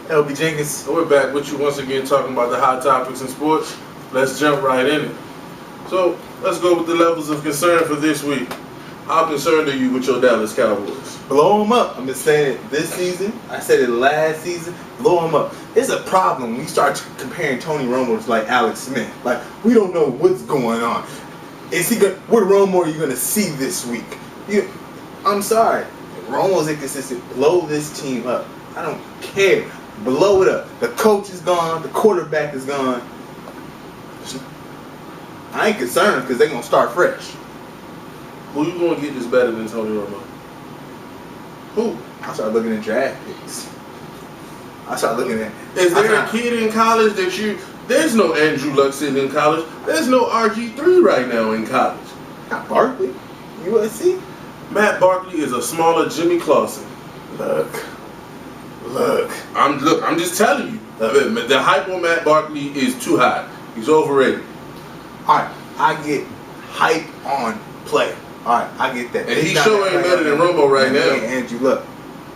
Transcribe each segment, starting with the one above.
LB Jenkins. We're back with you once again talking about the hot topics in sports. Let's jump right in it. So, let's go with the levels of concern for this week. How concerned are you with your Dallas Cowboys? Blow them up. I've been saying it this season. I said it last season. Blow them up. There's a problem when you start comparing Tony Romo to like Alex Smith. Like, we don't know what's going on. What Romo are you going to see this week? I'm sorry. Romo's inconsistent. Blow this team up. I don't care. Blow it up. The coach is gone. The quarterback is gone. I ain't concerned because they're going to start fresh. Who you going to get is better than Tony Romo? Who? I started looking at draft picks. Is there a kid in college that you... There's no Andrew Luck sitting in college. There's no RG3 right now in college. Not Barkley. USC. Matt Barkley is a smaller Jimmy Clausen. Look. I'm just telling you. The hype on Matt Barkley is too high. He's overrated. Alright, I get hype on play. Alright, I get that. And he sure ain't better than Romo right now. Andrew, look,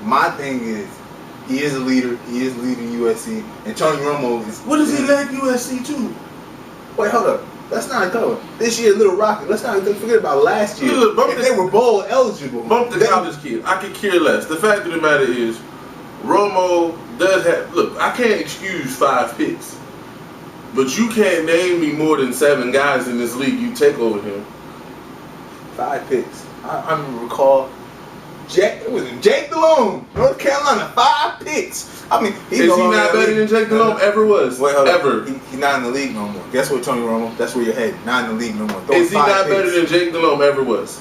my thing is, he is a leader. He is leading USC. And Tony Romo is... What does he lead USC to? Wait, hold up. Let's not go. This year, Little Rocket. Let's not forget about last year. Look, they were bowl eligible. Bump the college kid. I could care less. The fact of the matter is, Romo does have... Look, I can't excuse 5 picks. But you can't name me more than 7 guys in this league you take over him. 5 picks. I recall Jake Delhomme, North Carolina, 5 picks. I mean, is he not better than Jake Delhomme ever was? Wait, hold ever. He's not in the league no more. Guess what, Tony Romo? That's where you're headed. Not in the league no more. Is he not better than Jake Delhomme ever was?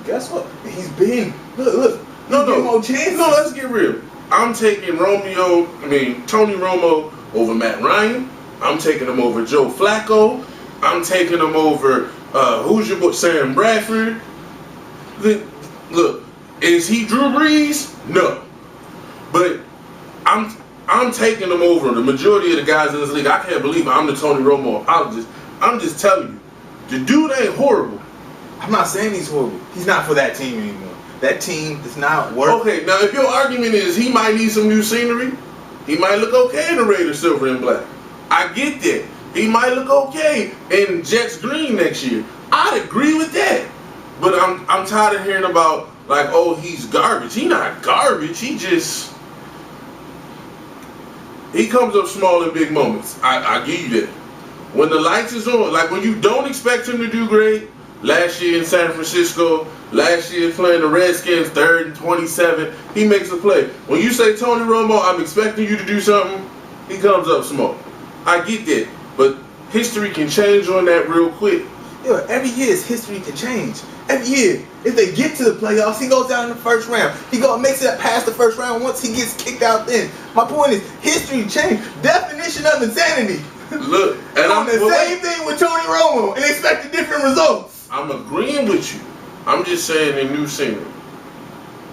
Guess what? He's been. Look. No. More chances. No, let's get real. I'm taking Tony Romo over Matt Ryan. I'm taking him over Joe Flacco. I'm taking him over who's your boy, Sam Bradford. Look, is he Drew Brees? No, but I'm taking him over the majority of the guys in this league. I can't believe I'm the Tony Romo apologist. I'm just telling you, the dude ain't horrible. I'm not saying he's horrible. He's not for that team anymore. That team does not work. Okay, now if your argument is he might need some new scenery, he might look okay in the Raiders silver and black. I get that. He might look okay in Jets green next year. I'd agree with that. But I'm tired of hearing about, like, oh, he's garbage. He not garbage. He comes up small in big moments. I give you that. When the lights is on, like when you don't expect him to do great, last year in San Francisco, last year playing the Redskins, 3rd and 27, he makes a play. When you say Tony Romo, I'm expecting you to do something, he comes up small. I get that, but history can change on that real quick. Yeah, every year his history can change. Every year, if they get to the playoffs, he goes down in the first round. He makes it past the first round once he gets kicked out then. My point is, history change. Definition of insanity. Look, and I'm the same thing with Tony Romo and expecting different results. I'm agreeing with you. I'm just saying a new scenery.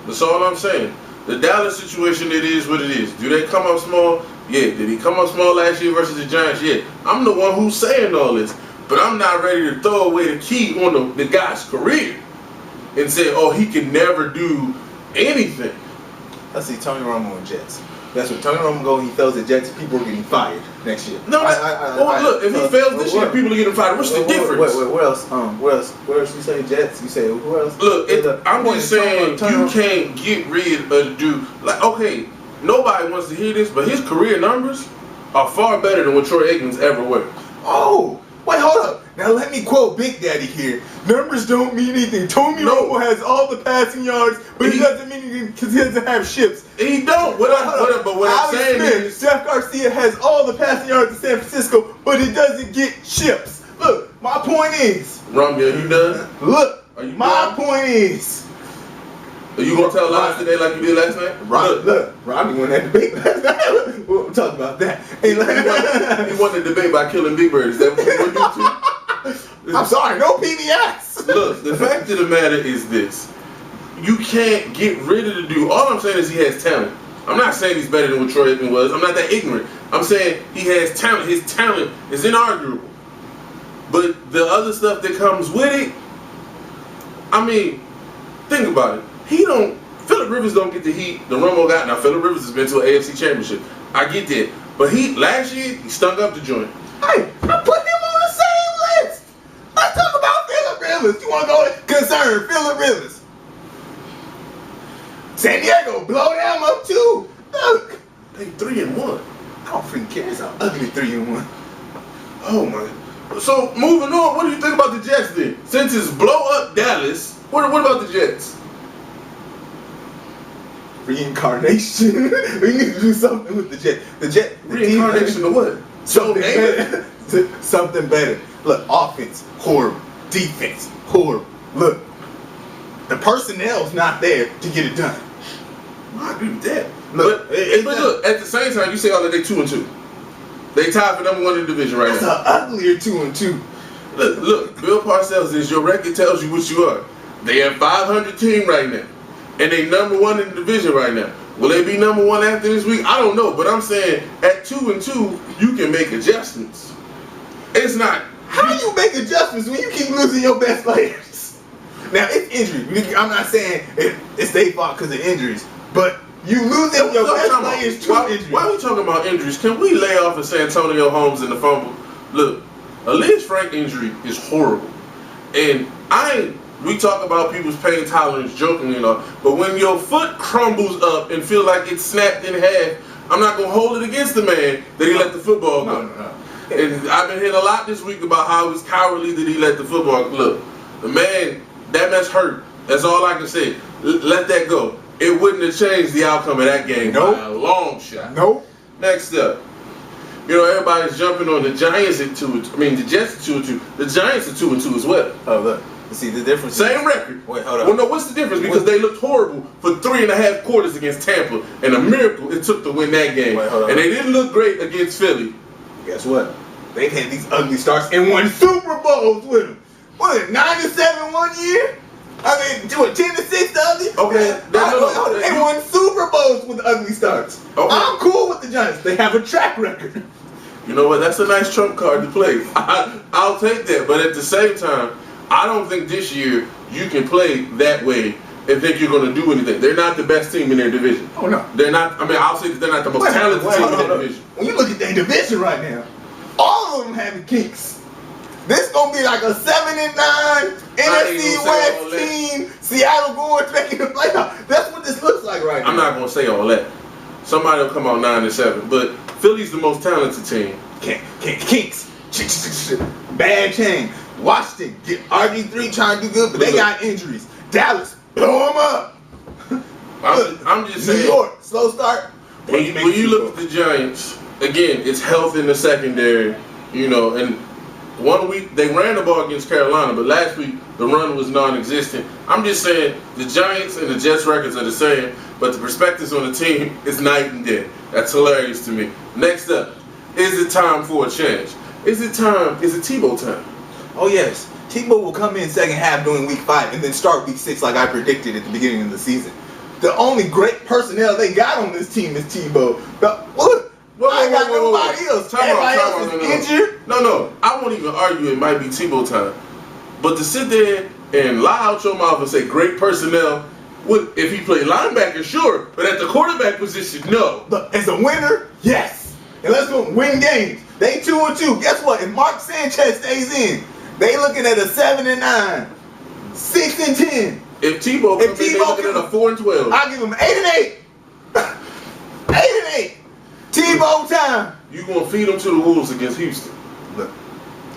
That's all I'm saying. The Dallas situation, it is what it is. Do they come up small? Yeah. Did he come up small last year versus the Giants? Yeah. I'm the one who's saying all this. But I'm not ready to throw away the key on the guy's career and say, oh, he can never do anything. Let's see, Tony Romo and Jets. That's what Tony Romo goes, he fails at Jets, people are getting fired next year. No, look, if he fails this year, people are getting fired. What's the difference? Wait, where else? Where else you say Jets? You say who else? Look, I'm just saying you can't get rid of the dude. Like, okay, nobody wants to hear this, but his career numbers are far better than what Troy Aikman's ever were. Oh, wait, hold up. Now let me quote Big Daddy here. Numbers don't mean anything. Tony Romo has all the passing yards, but he doesn't mean anything because he doesn't have ships. He don't. But what I'm saying is, Jeff Garcia has all the passing yards in San Francisco, but he doesn't get ships. Look, my point is. Romeo, you done? Look, my point is. Are you gonna tell lies today like you did last night? Look, Robbie won that debate last night. We'll talk about that. He won the debate by killing Big Bird. Is that what you want to do? I'm sorry, no PBS. Look, the fact of the matter is this. You can't get rid of the dude. All I'm saying is he has talent. I'm not saying he's better than what Troy Aikman was. I'm not that ignorant. I'm saying he has talent. His talent is inarguable. But the other stuff that comes with it, I mean, think about it. He don't Phillip Rivers don't get the heat the Romo got. Now, Phillip Rivers has been to an AFC championship. I get that. But last year, he stunk up the joint. Hey, I put him on the same list. Let's talk about Phillip Rivers. You want to go to concern Phillip Rivers? San Diego, blow them up too. Look. They 3-1. I don't freaking care. It's an ugly 3-1. Oh, my. So, moving on, what do you think about the Jets then? Since it's blow up Dallas, what about the Jets? Reincarnation. We need to do something with the Jets. Reincarnation of what? Something better. Something better. Look, offense, horrible. Defense, horrible. Look, the personnel's not there to get it done. I agree with that. Look, but look, at the same time, you say all that they 2-2. They tied for number 1 in the division right now. That's an uglier 2-2. Look, Bill Parcells is your record tells you what you are. They have 500 team right now, and they number 1 in the division right now. Will they be number 1 after this week? I don't know, but I'm saying at 2-2, you can make adjustments. It's not. How you make adjustments when you keep losing your best players? Now it's injury. I'm not saying it's their fault because of injuries, but you losing your best players to injuries. Why are we talking about injuries? Can we lay off of Santonio Holmes in the fumble? Look, a Liz Frank injury is horrible, and we talk about people's pain tolerance jokingly and all, but when your foot crumbles up and feel like it's snapped in half, I'm not gonna hold it against the man that he let the football go. No. And I've been hearing a lot this week about how it was cowardly that he let the football go. Look, the man, that mess hurt. That's all I can say. Let that go. It wouldn't have changed the outcome of that game by a long shot. Nope. Next up, everybody's jumping on the Giants at 2-2. I mean, the Jets at 2-2. The Giants at 2-2 as well. Oh, look. See the difference? Same record. Wait, hold on. Well, no, what's the difference? Because they looked horrible for 3.5 quarters against Tampa, and a miracle it took to win that game. Wait, hold on. And they didn't look great against Philly. Guess what? They've had these ugly starts and won Super Bowls with them. What, 9-7 one year? I mean, 10-6 the other. Okay. They won Super Bowls with ugly starts. Okay. I'm cool with the Giants. They have a track record. You know what? That's a nice trump card to play. I'll take that. But at the same time, I don't think this year you can play that way and think you're going to do anything. They're not the best team in their division. Oh, no. They're not. I mean, I'll say that they're not the most talented team in their division. When you look at their division right now, all of them having kinks. This gonna be like a 7-9 NFC West team. Seattle going making the playoff. That's what this looks like right now. I'm not gonna say all that. Somebody will come out 9-7, but Philly's the most talented team. Kinks. Bad chain. Washington get RG3 trying to do good, but they got injuries. Dallas, blow them up. I'm just saying. New York, slow start. When you look at the Giants, again, it's health in the secondary, and 1 week they ran the ball against Carolina, but last week the run was non-existent. I'm just saying the Giants and the Jets records are the same, but the perspectives on the team is night and day. That's hilarious to me. Next up, is it time for a change? Is it Tebow time? Oh yes, Tebow will come in second half during week 5 and then start week 6 like I predicted at the beginning of the season. The only great personnel they got on this team is Tebow. I got nobody else. Everybody else is injured. No. I won't even argue it might be Tebow time. But to sit there and lie out your mouth and say great personnel, if he played linebacker, sure. But at the quarterback position, no. Look, as a winner, yes. And let's go win games. They 2-2. Guess what? If Mark Sanchez stays in, they looking at a 7-9, 6-10. If Tebow comes in, they looking at a 4-12. I'll give him 8-8. 8-8. Tebow time. You gonna feed him to the Wolves against Houston? Look,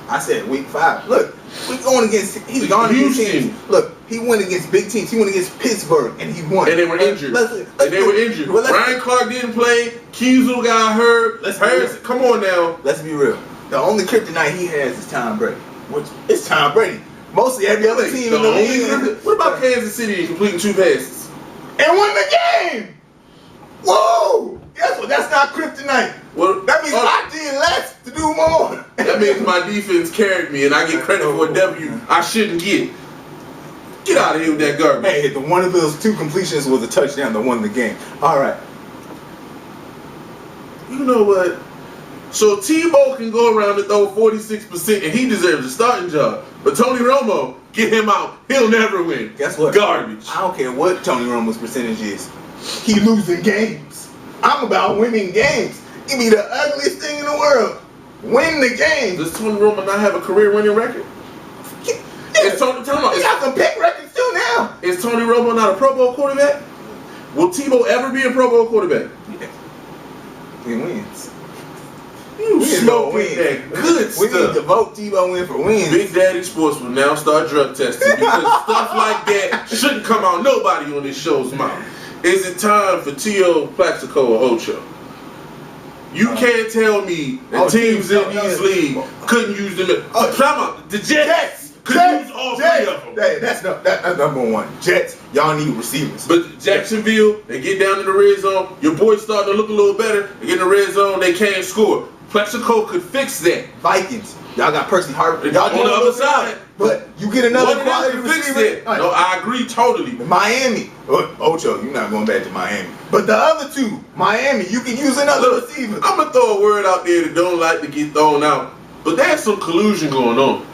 I said week 5. Look, he's gone against teams. Look, he went against big teams. He went against Pittsburgh and he won. And they were injured. Ryan Clark didn't play. Kiesel got hurt. Come on now. Let's be real. The only kryptonite he has is Tom Brady. It's Tom Brady. Mostly every other team in the league. What about Kansas City completing 2 passes and won the game? Whoa! Guess what? That's not kryptonite. Well, that means I did less to do more. That means my defense carried me, and I get credit for a W I shouldn't get. Get out of here with that garbage. Hey, one of those 2 completions was a touchdown that won the game. All right. You know what? So Tebow can go around and throw 46%, and he deserves a starting job. But Tony Romo, get him out. He'll never win. Guess what? Garbage. I don't care what Tony Romo's percentage is. He losing games. I'm about winning games. It be the ugliest thing in the world. Win the game. Does Tony Romo not have a career-winning record? Yeah. Is Tony, He got some pick records too now. Is Tony Romo not a Pro Bowl quarterback? Will Tebow ever be a Pro Bowl quarterback? Yeah. He wins. You smoking that good We need to stuff. vote Tebow in for wins. BigDaddie Sports will now start drug testing because stuff like that shouldn't come out nobody on this show's mouth. Is it time for T.O., Plaxico, or Ocho? You can't tell me that teams in these leagues couldn't use them. The Jets could use all three of them. Hey, that's number one. Jets, y'all need receivers. But Jacksonville, they get down in the red zone. Your boys starting to look a little better. They get in the red zone, they can't score. Plaxico could fix that. Vikings, y'all got Percy Harvin. Y'all on the other side. But you get another One quality of them fix receiver. that. No, I agree totally. Miami. Ocho, you're not going back to Miami. But the other two, Miami, you can use another receiver. I'm going to throw a word out there that don't like to get thrown out. But there's some collusion going on.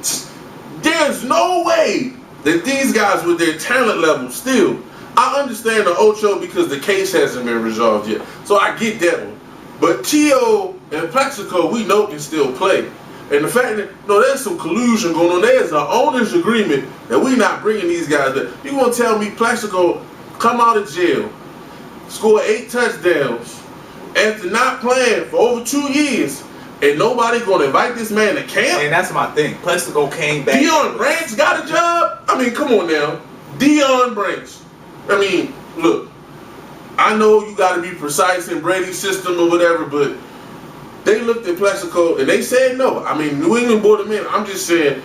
There's no way that these guys with their talent level still. I understand the Ocho because the case hasn't been resolved yet. So I get that one. But T.O. and Plaxico, we know can still play. And the fact that, there's some collusion going on. There's an owner's agreement that we're not bringing these guys there. You going to tell me Plaxico come out of jail, score 8 touchdowns, after not playing for over 2 years, and nobody going to invite this man to camp? And that's my thing. Plaxico came back. Deion Branch got a job? I mean, come on now. Deion Branch. I mean, look, I know you got to be precise in Brady's system or whatever, but they looked at Plaxico and they said no. I mean, New England brought him in. I'm just saying,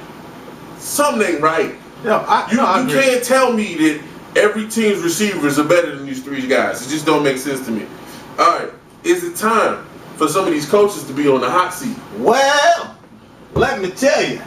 something ain't right. You can't tell me that every team's receivers are better than these 3 guys. It just don't make sense to me. All right, is it time for some of these coaches to be on the hot seat? Well, let me tell you.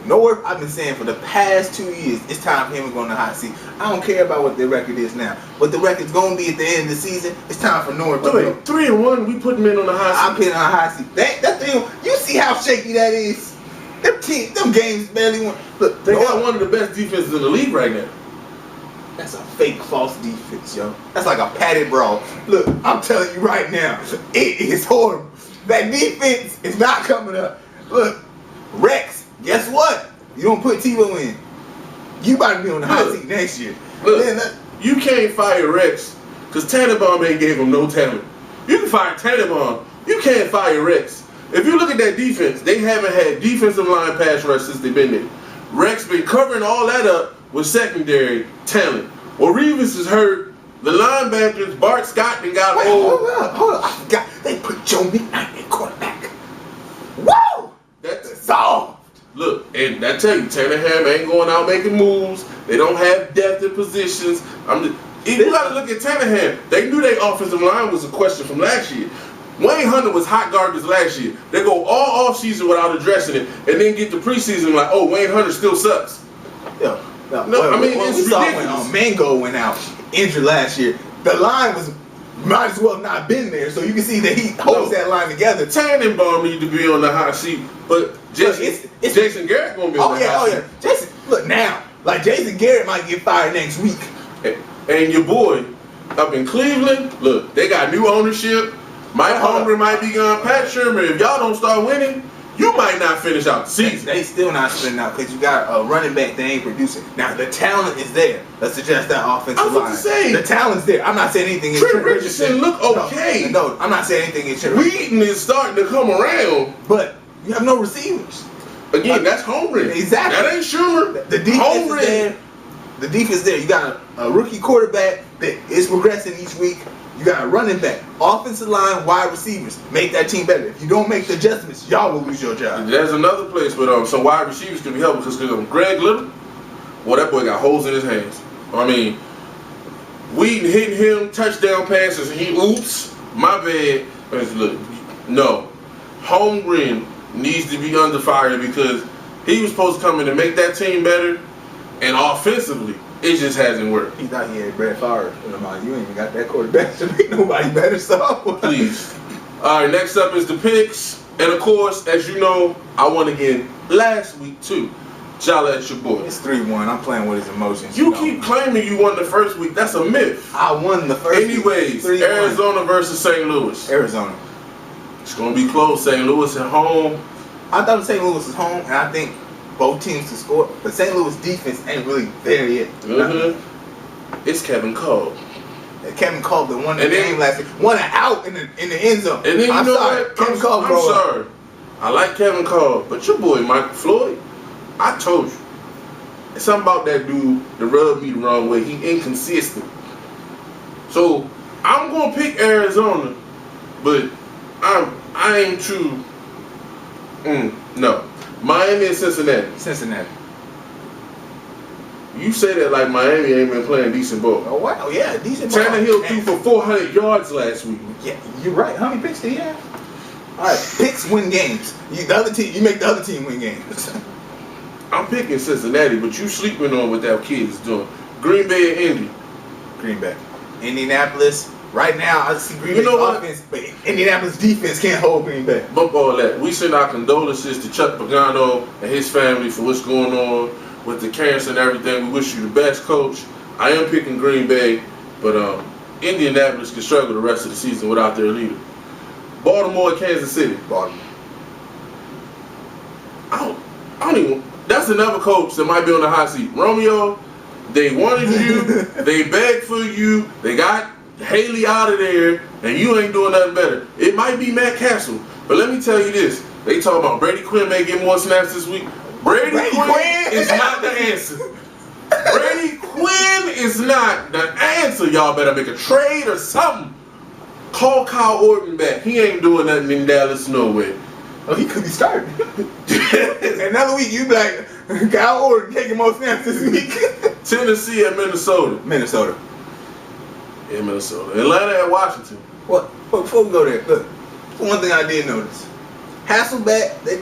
I've been saying for the past 2 years, it's time for him to go on the hot seat. I don't care about what their record is now. What the record's going to be at the end of the season, it's time for North to go. 3-1, we put him in on the hot seat. I'm putting on the hot seat. That thing, you see how shaky that is? Them games barely won. Look, they got one of the best defenses in the league right now. That's a fake false defense, yo. That's like a padded brawl. Look, I'm telling you right now, it is horrible. That defense is not coming up. Look, Rex, guess what? You don't put Tebow in. You about to be on the hot seat next year. Look, you can't fire Rex because Tannenbaum ain't gave him no talent. You can fire Tannenbaum. You can't fire Rex. If you look at that defense, they haven't had defensive line pass rush since they've been there. Rex been covering all that up with secondary talent. Well, Reeves is hurt. The linebackers, Bart Scott, and got old. Hold up. I forgot. They put Joe McKnight at quarterback. Woo! That's solved. Look, and I tell you, Tannehill ain't going out making moves. They don't have depth in positions. You got to look at Tannehill. They knew their offensive line was a question from last year. Wayne Hunter was hot garbage last year. They go all offseason without addressing it, and then get to preseason like, oh, Wayne Hunter still sucks. No, I mean, it's ridiculous. When Mango went out injured last year, the line might as well not been there. So you can see that he holds that line together. Tannenbaum need to be on the hot seat, but Jason Garrett gonna be on the hot seat. Jason, look now, like Jason Garrett might get fired next week. And your boy up in Cleveland, look, they got new ownership. Mike Holmgren might be gone. Pat Shermer, if y'all don't start winning, you might not finish out the season. They still not spinning out because you got a running back that ain't producing. Now the talent is there. Let's suggest that offensive line. The talent's there. I'm not saying anything. Trent Richardson look okay. No, I'm not saying anything in Trent. Wheaton is starting to come around, but you have no receivers. Again, that's Holmgren. Exactly. That ain't Shermer. The defense is there. The defense there. You got a rookie quarterback that is progressing each week. You got a running back, offensive line, wide receivers. Make that team better. If you don't make the adjustments, y'all will lose your job. There's another place where some wide receivers can be helpful because Greg Little, well, that boy got holes in his hands. I mean, Wheaton hitting him, touchdown passes, and he oops, my bad. Look, no. Holmgren needs to be under fire because he was supposed to come in and make that team better, and offensively, it just hasn't worked. He thought he had Brett Favre. You ain't even got that quarterback to make nobody better, so. Please. All right, next up is the picks. And of course, as you know, I won again last week too. Jolly at your boy. It's 3-1. I'm playing with his emotions. You keep claiming you won the first week. That's a myth. I won the first Anyways, week. 3-1. Arizona versus St. Louis. Arizona. It's going to be close. St. Louis at home. I thought St. Louis was home, and I think both teams to score. But St. Louis defense ain't really there yet. It's Kevin Cole. Kevin Caldwell won the game last week. Won an out in the end zone. And then I'm sorry. Kevin Caldwell. I'm sorry. I like Kevin Cole, but your boy Michael Floyd, I told you. It's something about that dude that rubbed me the wrong way. He inconsistent. So I'm gonna pick Arizona, but I ain't too. No, Miami and Cincinnati. Cincinnati. You say that like Miami ain't been playing decent ball. Oh wow, yeah, decent ball. Tannehill threw for 400 yards last week. Yeah, you're right. How many picks did he have? All right, picks win games. You make the other team win games. I'm picking Cincinnati, but you sleeping on what that kid is doing. Green Bay and Indy. Green Bay. Indianapolis. Right now, I see Green Bay's offense, but Indianapolis defense can't hold Green Bay. Bump all that. We send our condolences to Chuck Pagano and his family for what's going on with the cancer and everything. We wish you the best, Coach. I am picking Green Bay, but Indianapolis can struggle the rest of the season without their leader. Baltimore and Kansas City. Baltimore. I don't even. That's another coach that might be on the hot seat. Romeo, they wanted you. They begged for you. They got Haley out of there, and you ain't doing nothing better. It might be Matt Castle, but let me tell you this. They talking about Brady Quinn may get more snaps this week. Brady Quinn is not the answer. Brady Quinn is not the answer. Y'all better make a trade or something. Call Kyle Orton back. He ain't doing nothing in Dallas, no way. Oh, he could be starting. Another week, you be like, Kyle Orton taking more snaps this week. Tennessee at Minnesota. Minnesota. Yeah, Minnesota. Atlanta at Washington. What? Before we go there, look. One thing I did notice. Hasselbeck, they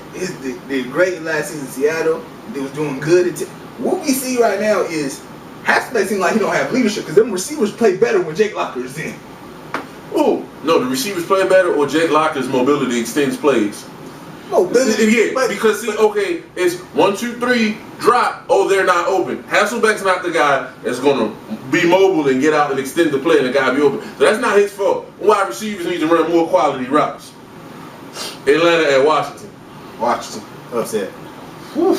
did great last season in Seattle. They was doing good. What we see right now is Hasselbeck seems like he don't have leadership because them receivers play better when Jake Locker is in. Oh, no, the receivers play better or Jake Locker's mobility extends plays? Mobility. Yeah, because see, okay, it's 1, 2, 3, drop, oh, they're not open. Hasselbeck's not the guy that's going to be mobile and get out and extend the play and the guy be open. So that's not his fault. Wide receivers need to run more quality routes. Atlanta at Washington. Washington. Upset. Whew.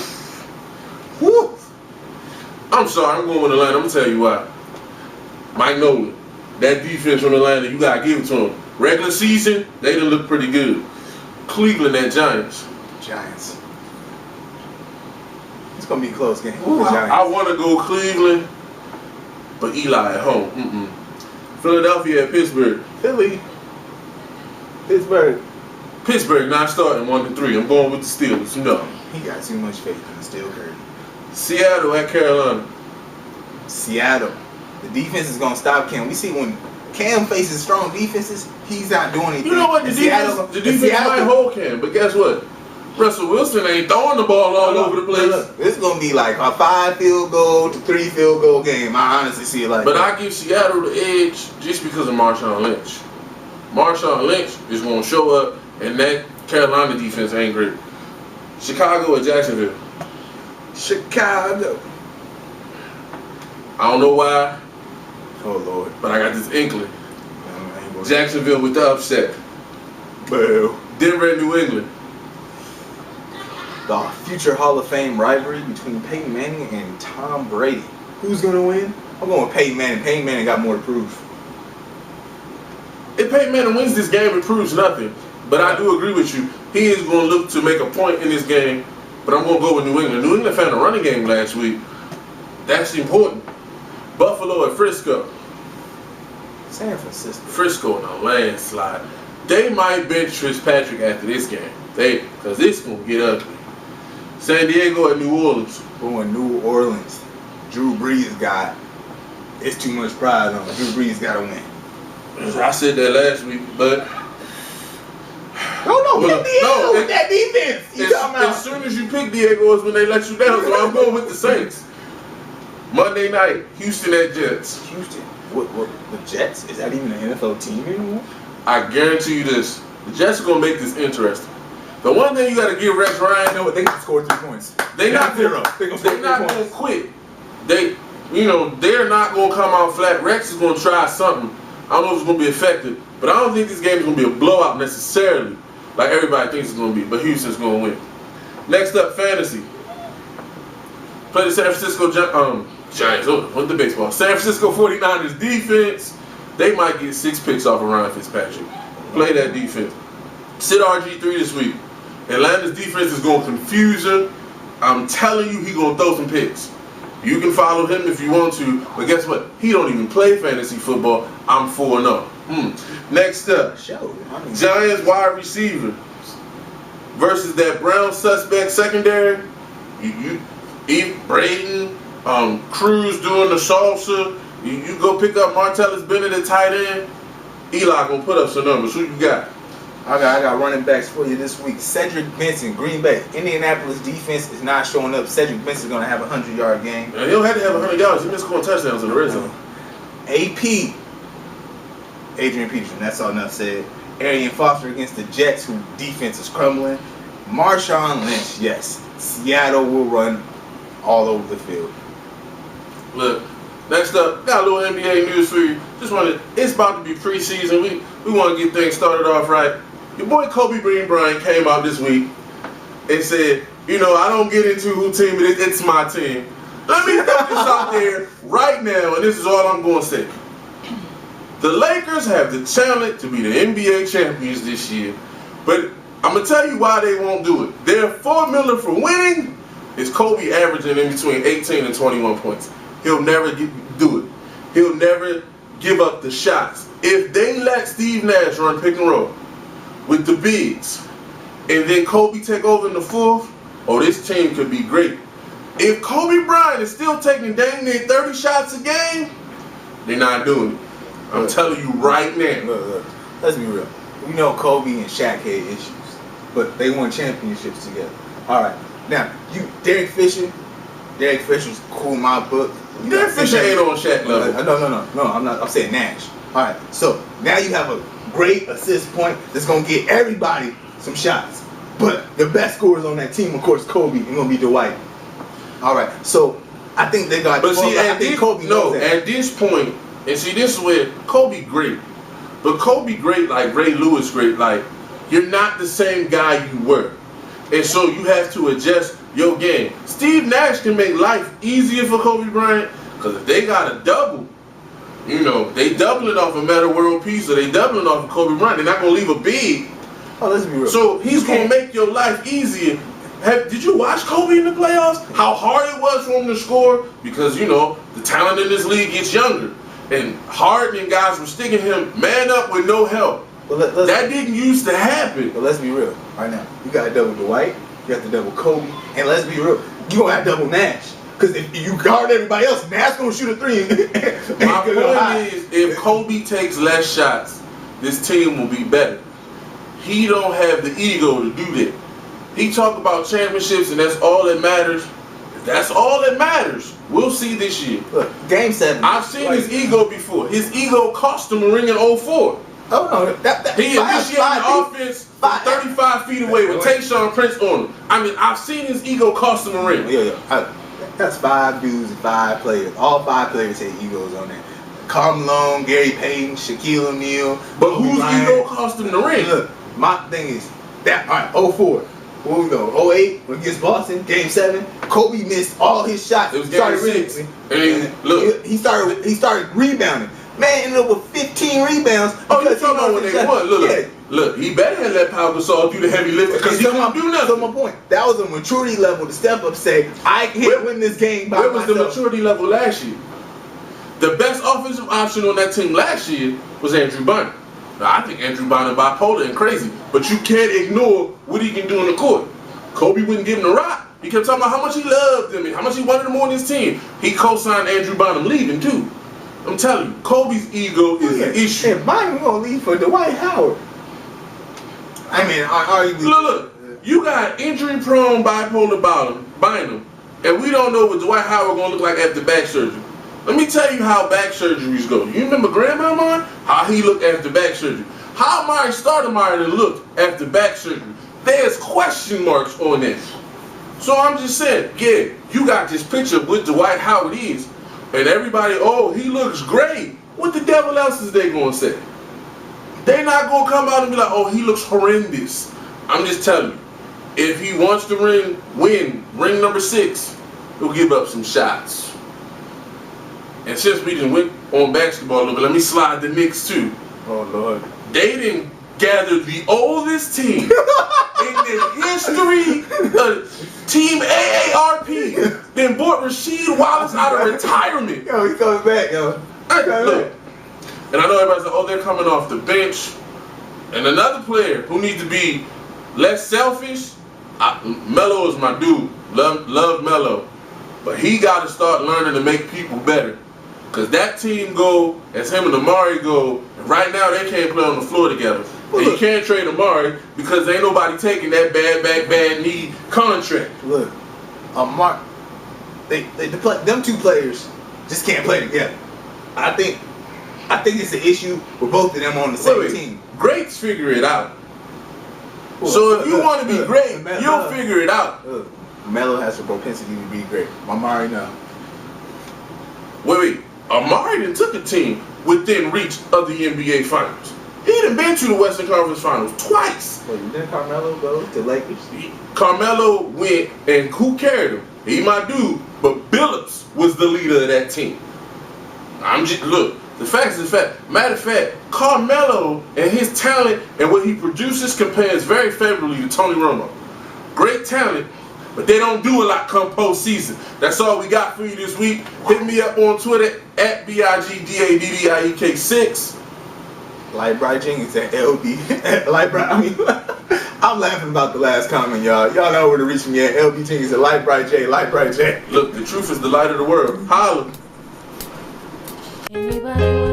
Whew. I'm sorry, I'm going with Atlanta. I'm going to tell you why. Mike Nolan. That defense from Atlanta, you got to give it to them. Regular season, they done look pretty good. Cleveland at Giants. Giants. It's going to be a close game. Ooh, I want to go Cleveland, but Eli at home. Philadelphia at Pittsburgh. Philly. Pittsburgh. Pittsburgh not starting 1-3. I'm going with the Steelers. No. He got too much faith in the Steel Curtain. Seattle at Carolina. Seattle. The defense is going to stop Cam. We see when Cam faces strong defenses, he's not doing anything. You know what? The defense might hold Cam, but guess what? Russell Wilson ain't throwing the ball all over the place. Look, this is going to be like a 5 field goal to 3 field goal game. I honestly see it like but that. I give Seattle the edge just because of Marshawn Lynch. Marshawn Lynch is going to show up, and that Carolina defense ain't great. Chicago or Jacksonville? Chicago. I don't know why. Oh, Lord. But I got this inkling. Jacksonville with the upset. Boo. Denver and New England. The future Hall of Fame rivalry between Peyton Manning and Tom Brady. Who's going to win? I'm going with Peyton Manning. Peyton Manning got more to prove. If Peyton Manning wins this game, it proves nothing. But I do agree with you. He is going to look to make a point in this game. But I'm going to go with New England. New England found a running game last week. That's important. Buffalo and Frisco. San Francisco. Frisco in a landslide. They might bench Fitzpatrick after this game. Because this going to get ugly. San Diego and New Orleans. Going New Orleans. Drew Brees got. It's too much pride on him. Drew Brees got to win. I said that last week, but. No, pick Diego with that defense. You talking about? As soon as you pick Diego is when they let you down. So I'm going with the Saints. Monday night, Houston at Jets. Houston? What, the Jets? Is that even an NFL team anymore? I guarantee you this. The Jets are going to make this interesting. The one thing you got to give Rex Ryan, You know what? They can score 3 points. They not zero. They're not going to quit. They're not going to come out flat. Rex is going to try something. I don't know if it's going to be effective, but I don't think this game is going to be a blowout necessarily, like everybody thinks it's going to be. But Houston's going to win. Next up, fantasy. Play the San Francisco Giants. With the baseball. San Francisco 49ers defense. They might get 6 picks off of Ryan Fitzpatrick. Play that defense. Sit RG3 this week. Atlanta's defense is going to confuse him. I'm telling you, he's going to throw some picks. You can follow him if you want to, but guess what? He don't even play fantasy football. I'm 4-0. Next up, Giants wide receiver versus that Brown suspect secondary. You Braden, Cruz doing the salsa. You go pick up Martellus Bennett at tight end. Eli gonna put up some numbers. Who you got? I got running backs for you this week. Cedric Benson, Green Bay. Indianapolis defense is not showing up. Cedric Benson is going to have a 100-yard game. He don't have to have 100 yards. He missed scoring touchdowns in the red zone. AP, Adrian Peterson, that's all enough said. Arian Foster against the Jets, whose defense is crumbling. Marshawn Lynch, yes. Seattle will run all over the field. Look, next up, got a little NBA news for you. It's about to be preseason. We want to get things started off right. Your boy Kobe Bryant came out this week and said, I don't get into who team it is. It's my team. Let me put this out there right now, and this is all I'm going to say. The Lakers have the talent to be the NBA champions this year, but I'm going to tell you why they won't do it. Their formula for winning is Kobe averaging in between 18 and 21 points. He'll never do it. He'll never give up the shots. If they let Steve Nash run pick and roll with the bigs, and then Kobe take over in the fourth, this team could be great. If Kobe Bryant is still taking dang near 30 shots a game, they're not doing it. I'm telling you right now. Look, let's be real. We know Kobe and Shaq had issues, but they won championships together. All right. Now, Derek Fisher's cool in my book. Derek Fisher ain't on Shaq level. No, I'm not. I'm saying Nash. All right. So now you have a great assist point that's gonna get everybody some shots. But the best scorers on that team, of course, Kobe, and gonna be Dwight. All right. So I think they got. But see, I think Kobe knows that. At this point, and see, this is where Kobe great. But Kobe great like Ray Lewis great. Like, you're not the same guy you were. And so you have to adjust your game. Steve Nash can make life easier for Kobe Bryant, because if they got a double, they doubling off a Metta World Peace, or they doubling off of Kobe Bryant. They're not going to leave a big. Let's be real. So he's going to make your life easier. Did you watch Kobe in the playoffs? How hard it was for him to score? Because, the talent in this league gets younger. And Harden and guys were sticking him man up with no help. That didn't used to happen. But let's be real. Right now, you got to double Dwight, you got to double Kobe, and let's be real, you gonna have to double Nash. Because if you guard everybody else, Nash gonna shoot a three. My point is, if Kobe takes less shots, this team will be better. He don't have the ego to do that. He talk about championships, and that's all that matters. If that's all that matters, we'll see this year. Look, Game 7. I've seen his ego before. His ego cost him a ring in 04. Oh no, he initiated the offense from 35 feet away with Tayshaun Prince on him. I mean, I've seen his ego cost him a ring. That's 5 dudes and 5 players. All 5 players had egos on that. Karl Malone, Gary Payton, Shaquille O'Neal. But whose ego cost him the ring? Look, my thing is that. All right, 04. Where we go? 08 against Boston, Game 7. Kobe missed all his shots. It was Game 6. Look, he started rebounding. Man ended up with 15 rebounds. You talking about when they won? Look, he better have let Pau Gasol do the heavy lifting, because he couldn't do nothing. So my point, that was a maturity level to step up, say, I can't win this game by myself. Where was the maturity level last year? The best offensive option on that team last year was Andrew Bynum. Now, I think Andrew Bynum bipolar and crazy, but you can't ignore what he can do on the court. Kobe wouldn't give him the rock. He kept talking about how much he loved him and how much he wanted him on his team. He co-signed Andrew Bynum leaving too. I'm telling you, Kobe's ego is an issue. And Bynum gonna leave for Dwight Howard. I mean, arguably. Look, you got injury-prone bipolar Bynum, and we don't know what Dwight Howard gonna look like after back surgery. Let me tell you how back surgeries go. You remember Grandma? How he looked after back surgery. How Mark Stoudemire looked after back surgery. There's question marks on this. So I'm just saying, yeah, you got this picture with Dwight Howard is, and everybody, oh, he looks great. What the devil else is they gonna say? They not gonna come out and be like, oh, he looks horrendous. I'm just telling you, if he wants to win ring number 6, he'll give up some shots. And since we just went on basketball a little bit, let me slide the Knicks too. Oh Lord. They didn't gather the oldest team in the history of Team AARP. Then brought Rasheed Wallace out of retirement. Yo, he coming back, yo. Look, and I know everybody's like, oh, they're coming off the bench. And another player who needs to be less selfish, Melo is my dude. Love Melo. But he got to start learning to make people better. Because that team go, as him and Amari go, and right now they can't play on the floor together. And you can't trade Amari because ain't nobody taking that bad back, bad knee contract. Look, Amari, them two players just can't play together. I think it's an issue with both of them on the same team. Greats figure it out. So if you want to be great, you'll figure it out. Melo has a propensity to be great. Amari, no. Wait. Amari done took a team within reach of the NBA Finals. He done been to the Western Conference Finals twice. Wait, didn't Carmelo go to Lakers? Carmelo went, and who carried him? He my dude, but Billups was the leader of that team. Look, the fact is the fact. Matter of fact, Carmelo and his talent and what he produces compares very favorably to Tony Romo. Great talent, but they don't do a lot come postseason. That's all we got for you this week. Hit me up on Twitter at BigDaddie6. Light Bright Jenkins at LB. I'm laughing about the last comment, y'all. Y'all know where to reach me at. LB Jenkins at Light Bright J. Look, the truth is the light of the world. Holla. Anybody